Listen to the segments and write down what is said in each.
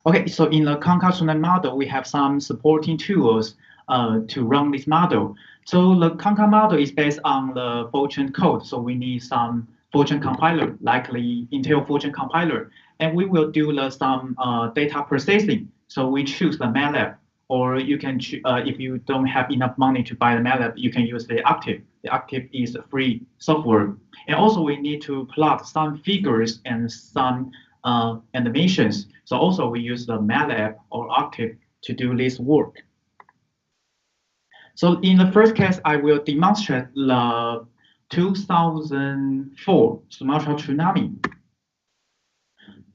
Okay, so in the Conca tsunami model, we have some supporting tools to run this model. So the Conca model is based on the Fortran code. So we need some Fortran compiler, likely Intel Fortran compiler, and we will do some data processing. So we choose the MATLAB, or you can if you don't have enough money to buy the MATLAB, you can use the Octave. The Octave is a free software, and also we need to plot some figures and some animations. So also we use the MATLAB or Octave to do this work. So in the first case, I will demonstrate the 2004 Sumatra tsunami.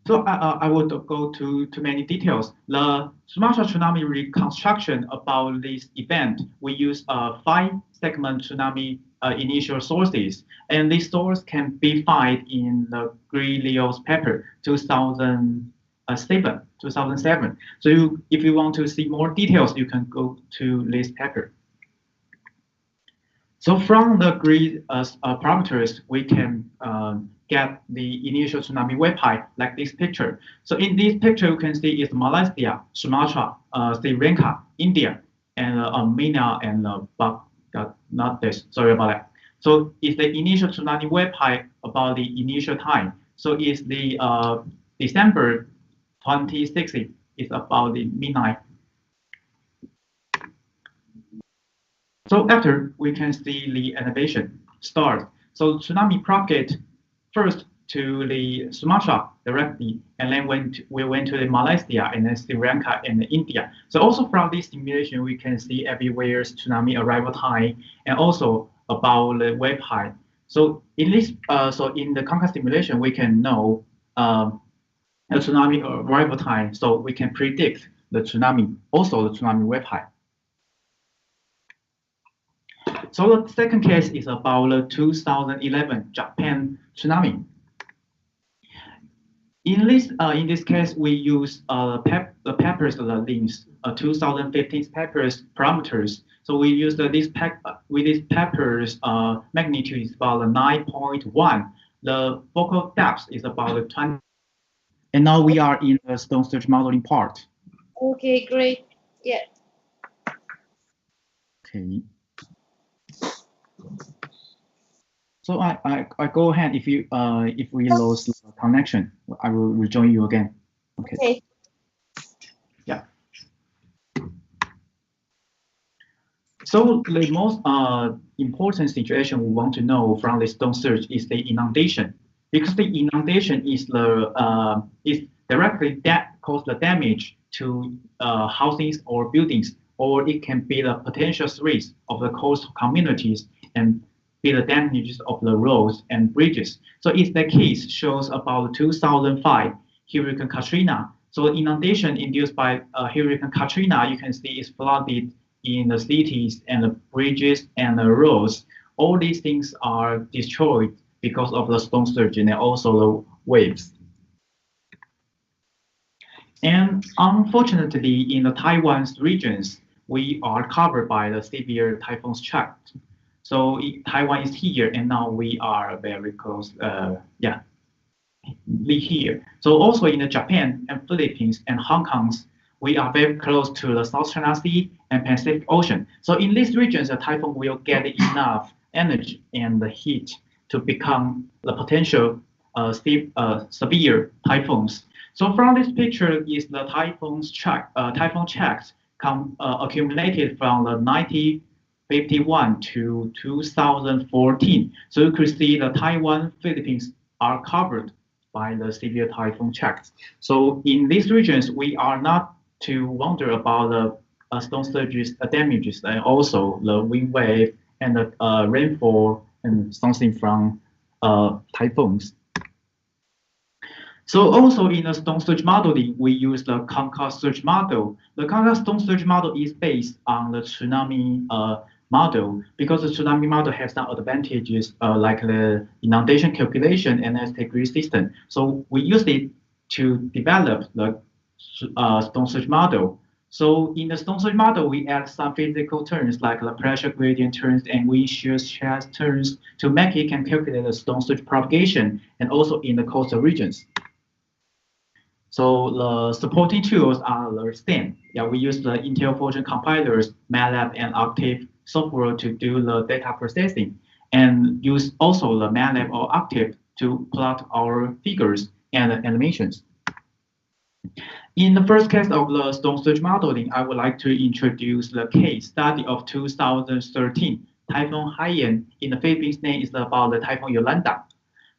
So I will go to many details. The Sumatra tsunami reconstruction about this event, we use 5-segment tsunami initial sources, and this source can be found in the Greelio's paper 2007. So if you want to see more details, you can go to this paper. So from the grid parameters, we can get the initial tsunami wave height like this picture. So in this picture, you can see it's Malaysia, Sumatra, Sri Lanka, India, and Armenia and not this. Sorry about that. So it's the initial tsunami wave height about the initial time. So it's the December 2060. It's about the midnight. So after we can see the animation start. So tsunami propagate first to the Sumatra directly, and then we went to the Malaysia and then Sri Lanka and India. So also from this simulation, we can see everywhere tsunami arrival time and also about the wave height. So in this, in the Conca simulation, we can know the tsunami arrival time, so we can predict the tsunami, also the tsunami wave height. So the second case is about the 2011 Japan tsunami. In this case, we use the papers, the links, 2015 papers parameters. So we use with these papers, magnitude is about 9.1. The focal depth is about 20. And now we are in the stone surge modeling part. Okay, great. Yeah. Okay. So I go ahead. If we lose the connection, I will rejoin you again. Okay. Yeah. So the most important situation we want to know from the stone surge is the inundation, because the inundation is directly that cause the damage to housings or buildings, or it can be the potential risk of the coastal communities and be the damages of the roads and bridges. So if the case shows about 2005 Hurricane Katrina. So inundation induced by Hurricane Katrina, you can see is flooded in the cities and the bridges and the roads. All these things are destroyed because of the stone surge and also the waves. And unfortunately, in the Taiwan's regions, we are covered by the severe typhoons track. So Taiwan is here, and now we are very close. Here. So also in the Japan and Philippines and Hong Kong's, we are very close to the South China Sea and Pacific Ocean. So in these regions, the typhoon will get enough energy and the heat to become the potential severe typhoons. So from this picture is the typhoon tracks accumulated from the 1951 to 2014. So you could see the Taiwan, Philippines are covered by the severe typhoon tracks. So in these regions, we are not to wonder about the stone surges damages and also the wind wave and the rainfall and something from typhoons. So also in the stone surge modeling, we use the Conca surge model. The Conca stone surge model is based on the tsunami model, because the tsunami model has some advantages like the inundation calculation and S-degree system. So we use it to develop the stone surge model. So in the stone surge model, we add some physical terms like the pressure gradient terms and wind shear stress terms to make it can calculate the stone surge propagation and also in the coastal regions. So the supporting tools are the same. Yeah, we use the Intel Fusion compilers, MATLAB, and Octave software to do the data processing, and use also the MATLAB or Octave to plot our figures and animations. In the first case of the stone surge modeling, I would like to introduce the case study of 2013 Typhoon Haiyan in the Philippines. Name is about the Typhoon Yolanda.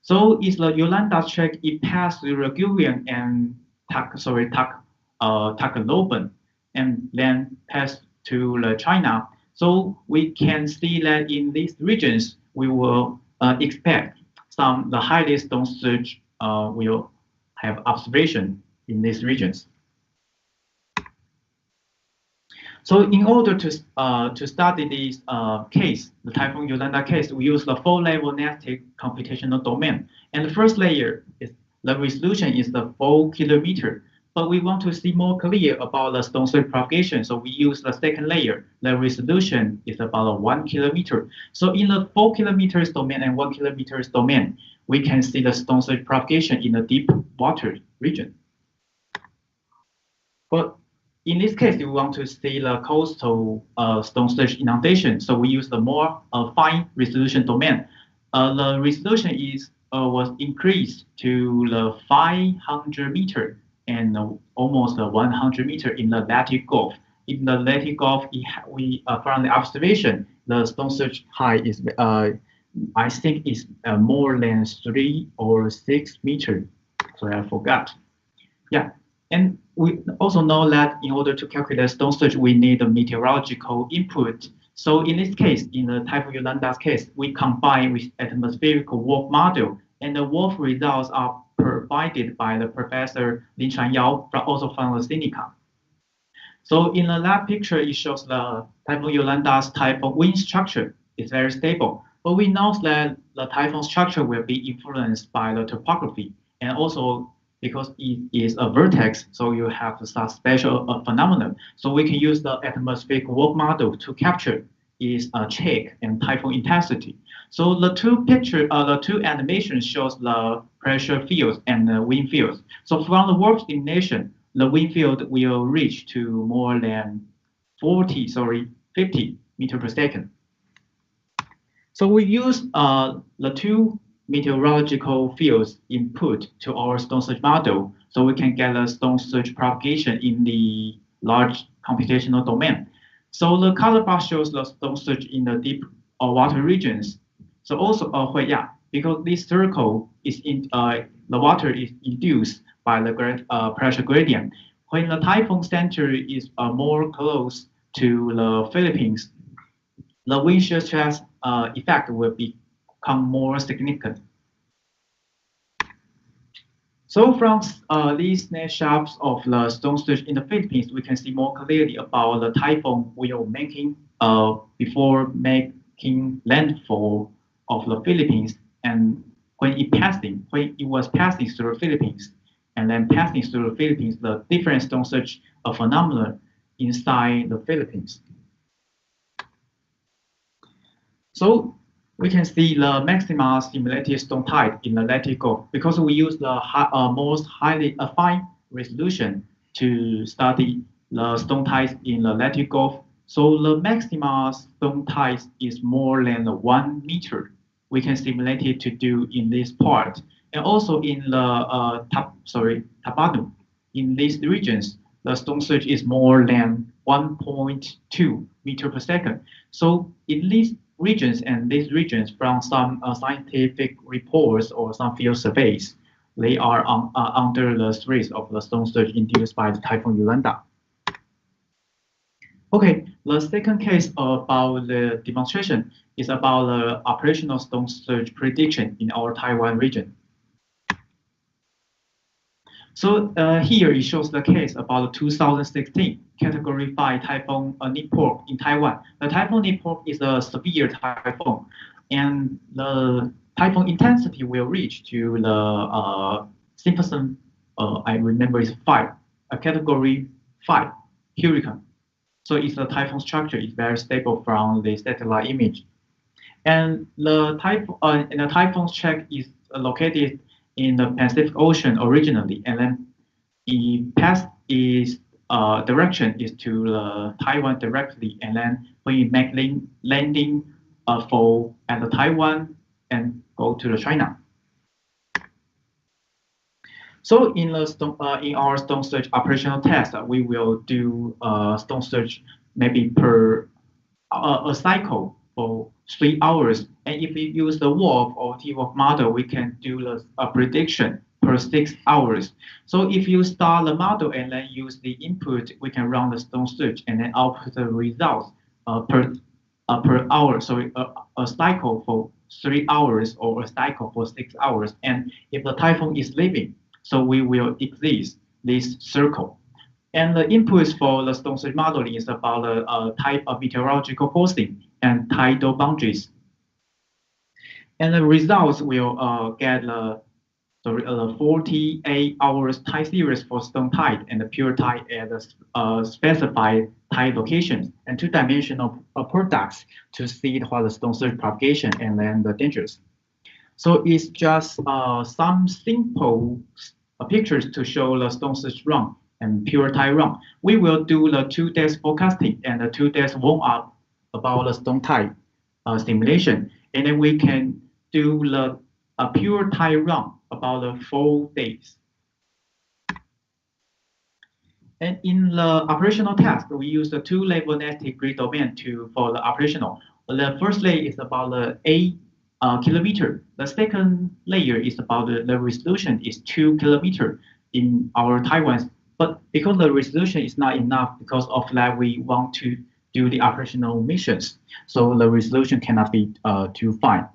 So it's the Yolanda track. It passed through Regulian and Tacloban, and then passed to the China. So we can see that in these regions, we will expect some the highest stone surge will have observation in these regions. So in order to study this case, the Typhoon Yolanda case, we use the four-level nested computational domain. And the first layer is the resolution is the 4 kilometer. But we want to see more clear about the stone surge propagation, so we use the second layer. The resolution is about 1 kilometer. So in the 4 kilometers domain and 1 kilometers domain, we can see the stone surge propagation in the deep water region. But in this case, we want to see the coastal stone surge inundation, so we use the more fine resolution domain. The resolution was increased to the 500 meter and almost 100 meter in the Latitude Gulf. In the Latitude Gulf, we from the observation, the stone surge height is I think is more than 3 or 6 meter. So I forgot. Yeah. And we also know that in order to calculate stone surge, we need a meteorological input. So in this case, in the Typhoon Yolanda's case, we combine with atmospheric WRF model, and the WRF results are provided by the Professor Lin Chuanyao, also from the Sinica. So in the lab picture, it shows the Typhoon Yolanda's type of wind structure is very stable. But we know that the typhoon structure will be influenced by the topography, and also because it is a vertex, so you have some special phenomenon. So we can use the atmospheric WRF model to capture its check and typhoon intensity. So the two animations shows the pressure fields and the wind fields. So from the WRF simulation, the wind field will reach to more than 50 meter per second. So we use the two meteorological fields input to our stone surge model, so we can get a stone surge propagation in the large computational domain. So the color bar shows the stone surge in the deep water regions. So also, because this circle is in the water is induced by the pressure gradient. When the typhoon center is more close to the Philippines, the wind shear stress effect will become more significant. So from these snapshots of the stone surge in the Philippines, we can see more clearly about the typhoon we are making before making landfall of the Philippines, and when it was passing through the Philippines, and then passing through the Philippines, the different stone surge phenomena inside the Philippines. So we can see the maxima simulated stone type in the Latitude Gulf because we use the most highly fine resolution to study the stone types in the Latitude Gulf. So the maxima stone type is more than 1 meter. We can simulate it to do in this part, and also in the Tabanu. In these regions, the stone surge is more than 1.2 meter per second. So in these regions from some scientific reports or some field surveys, they are under the threat of the stone surge induced by the Typhoon Yolanda. Okay, the second case about the demonstration is about the operational stone surge prediction in our Taiwan region. So here it shows the case about the 2016 Category 5 Typhoon Nippon in Taiwan. The Typhoon Nippon is a severe typhoon, and the typhoon intensity will reach to the Simpson, I remember it's 5, a Category 5 hurricane. So it's the typhoon structure is very stable from the satellite image. And the typhoon's track is located in the Pacific Ocean originally, and then the path is direction is to Taiwan directly, and then we make landing for at the Taiwan and go to the China. So in our stone search operational test, we will do stone search maybe per a cycle for 3 hours. And if we use the WOF or TWOF model, we can do a prediction per 6 hours. So if you start the model and then use the input, we can run the stone search and then output the results per hour. So a cycle for 3 hours or a cycle for 6 hours. And if the typhoon is leaving, so we will exist this circle. And the inputs for the stone search modeling is about the type of meteorological forcing and tidal boundaries. And the results will get the 48 hours time series for stone tide and the pure tide at the specified tide locations and two-dimensional products to see what the stone search propagation and then the dangers. So it's just some simple pictures to show the stone search run and pure tide run. We will do the 2 days forecasting and the 2 days warm up about the stone tide simulation, and then we can do the pure tide run about the 4 days. And in the operational task, we use the 2-level nested grid domain for the operational. The first layer is about the 8 kilometer. The second layer is about the resolution is 2 kilometer in our Taiwan. But because the resolution is not enough, because of that, we want to do the operational missions. So the resolution cannot be too fine.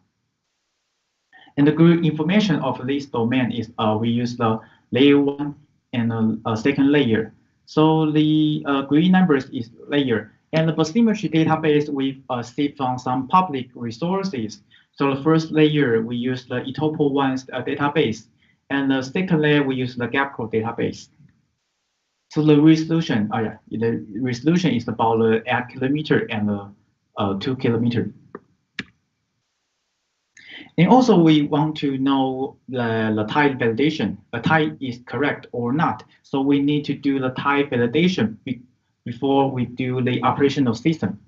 And the grid information of this domain is we use the layer 1 and a second layer. So the green numbers is layer. And the bathymetry database we see from some public resources. So the first layer, we use the Etopo1's database. And the second layer, we use the GAPCO database. So the resolution, the resolution is about 8 kilometer and 2 kilometer. And also we want to know the tide validation, the tide is correct or not. So we need to do the tide validation before we do the operational system.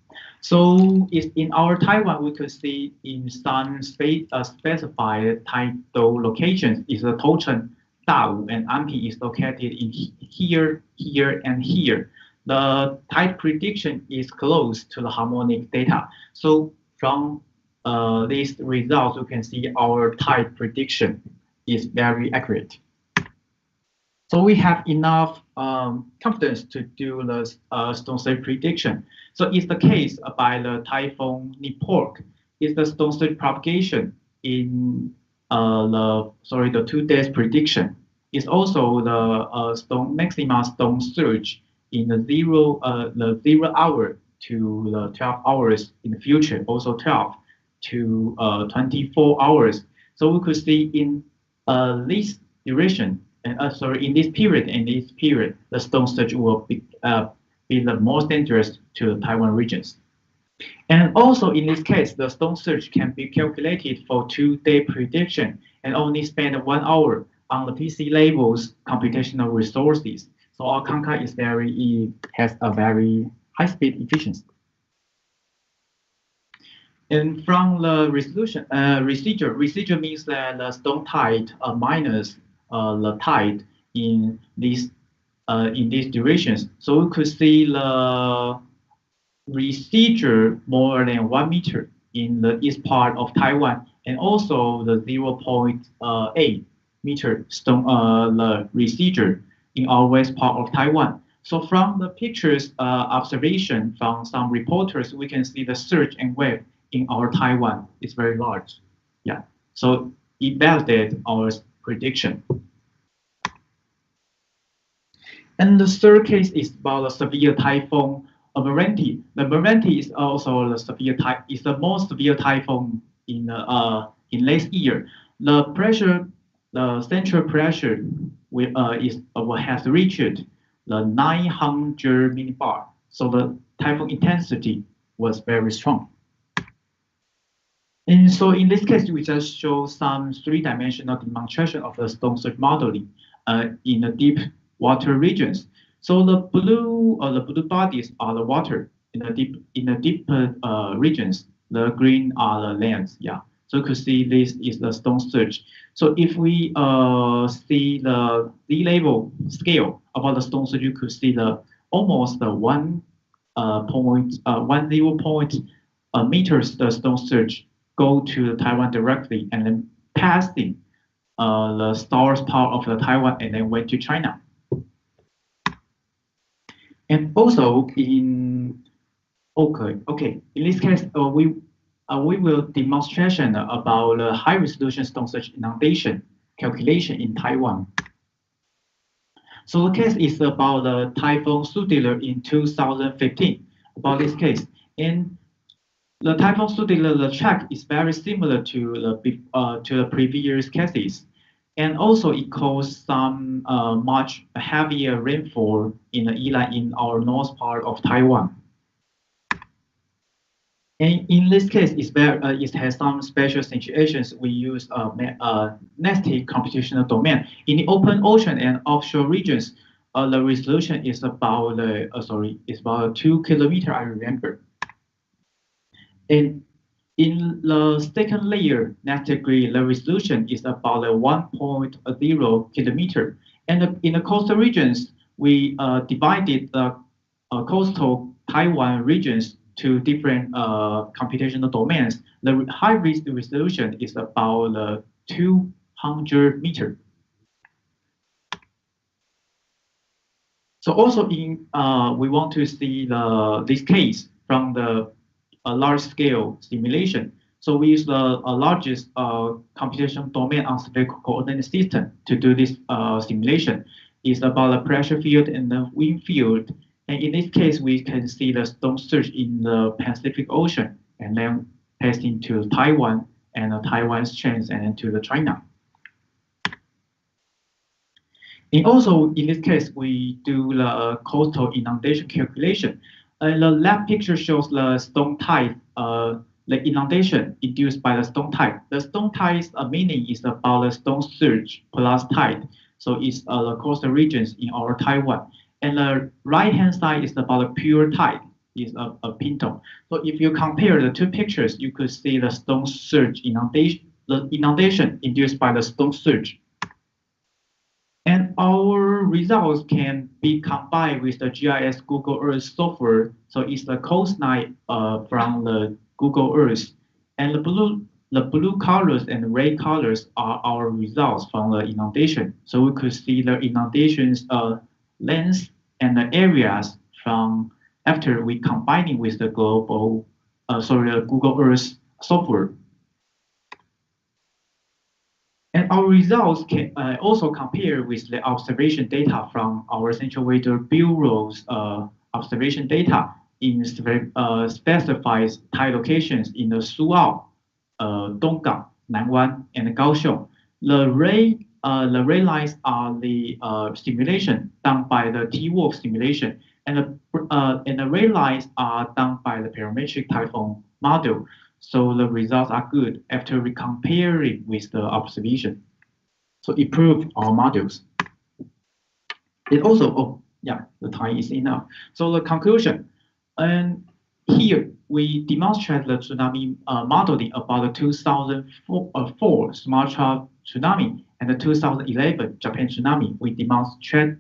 So in our Taiwan, we could see in some specified tidal locations is the Tochen, Dawu, and Anpi is located in here, here, and here. The tide prediction is close to the harmonic data. So from these results, you can see our tide prediction is very accurate. So we have enough confidence to do the stone search prediction. So it's the case by the typhoon Nipok. Is the stone search propagation in the 2 days prediction. It's also the maximum stone surge in the 0 hour to the 12 hours in the future, also 12 to 24 hours. So we could see in this duration, in this period, the stone surge will be the most dangerous to the Taiwan regions. And also in this case, the stone surge can be calculated for 2-day prediction and only spend 1 hour on the PC labels computational resources. So our Conca has a very high speed efficiency. And from the resolution, residual means that the stone tide minus the tide in these durations. So we could see the residual more than 1 meter in the east part of Taiwan, and also the 0.8 meter stone the residual in our west part of Taiwan. So from the pictures observation from some reporters, we can see the surge and wave in our Taiwan is very large. Yeah, so it validates our prediction. And the third case is about the severe typhoon Meranti. The Meranti is also the most severe typhoon in last year. The central pressure has reached the 900 millibar. So the typhoon intensity was very strong. And so in this case, we just show some 3-dimensional demonstration of the stone surge modeling in a deep water regions. So the blue bodies are the water in the deeper regions. The green are the lands. Yeah. So you could see this is the stone search. So if we see the sea level scale about the stone search, you could see the almost the 1.10 meters the stone search go to Taiwan directly and then passing the south part of the Taiwan and then went to China. And also in this case we will demonstration about the high resolution stone search inundation calculation in Taiwan. So the case is about the Typhoon Sudiller in 2015. About this case, in the Typhoon Sudiller, the track is very similar to the previous cases, and also it caused some much heavier rainfall in the Yilan in our north part of Taiwan. And in this case, it has some special situations. We use nested computational domain in the open ocean and offshore regions. The resolution is about it's about 2 kilometer. I remember. And in the second layer nested grid, the resolution is about 1.0 kilometer. And in the coastal regions, we divided the coastal Taiwan regions to different computational domains. The high resolution is about 200 meters. So also we want to see this case from the large scale simulation. So we use the largest computational domain on spherical coordinate system to do this simulation. It's about the pressure field and the wind field. And in this case, we can see the stone search in the Pacific Ocean and then passing to Taiwan and Taiwan's chains and then to the China. And also in this case, we do the coastal inundation calculation. The left picture shows the stone tide, the inundation induced by the stone tide. The stone tide's meaning is about the stone surge plus tide. So it's the coastal regions in our Taiwan. And the right-hand side is about the pure tide, is a pinto. So if you compare the two pictures, you could see the stone surge inundation, the inundation induced by the stone surge. And our results can be combined with the GIS Google Earth software. So it's the coastline from the Google Earth. And the blue colors and red colors are our results from the inundation. So we could see the inundations length and the areas from after we combining with the the Google Earth software. And our results can also compare with the observation data from our Central Weather Bureau's observation data in specified tide locations in the Suao, Donggang, Nanwan, and Kaohsiung. The red lines are the simulation done by the T-Wolf simulation, and the red lines are done by the parametric typhoon model. So the results are good after we compare it with the observation. So it proved our models. It also, the time is enough. So the conclusion, and here we demonstrate the tsunami modeling about the 2004 Sumatra tsunami and the 2011 Japan tsunami. We demonstrate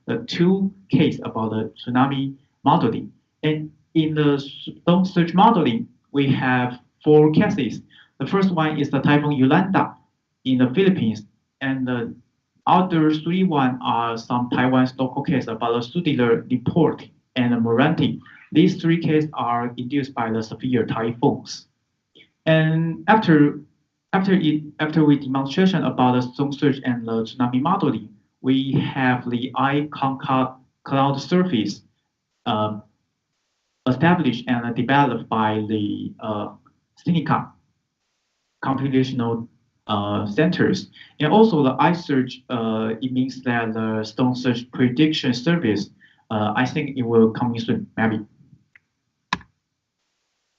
the two cases about the tsunami modeling. And in the stone search modeling, we have 4 cases. The first one is the Typhoon Yolanda in the Philippines, and the other 3 are some Taiwan's local cases about the Sudiller Report and the Moranti. These 3 cases are induced by the severe typhoons. And after we demonstration about the stone search and the tsunami modeling, we have the eye contact cloud surface established and developed by the Sinica computational centers. And also the eye search, it means that the stone search prediction service, I think it will come in soon, maybe.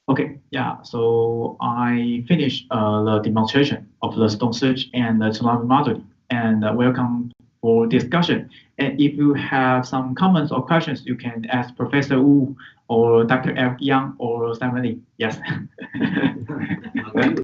Okay, so I finished the demonstration of the stone search and the tsunami modeling. and welcome for discussion. And if you have some comments or questions, you can ask Professor Wu or Dr. Eric Yang or Simon Lee. Yes.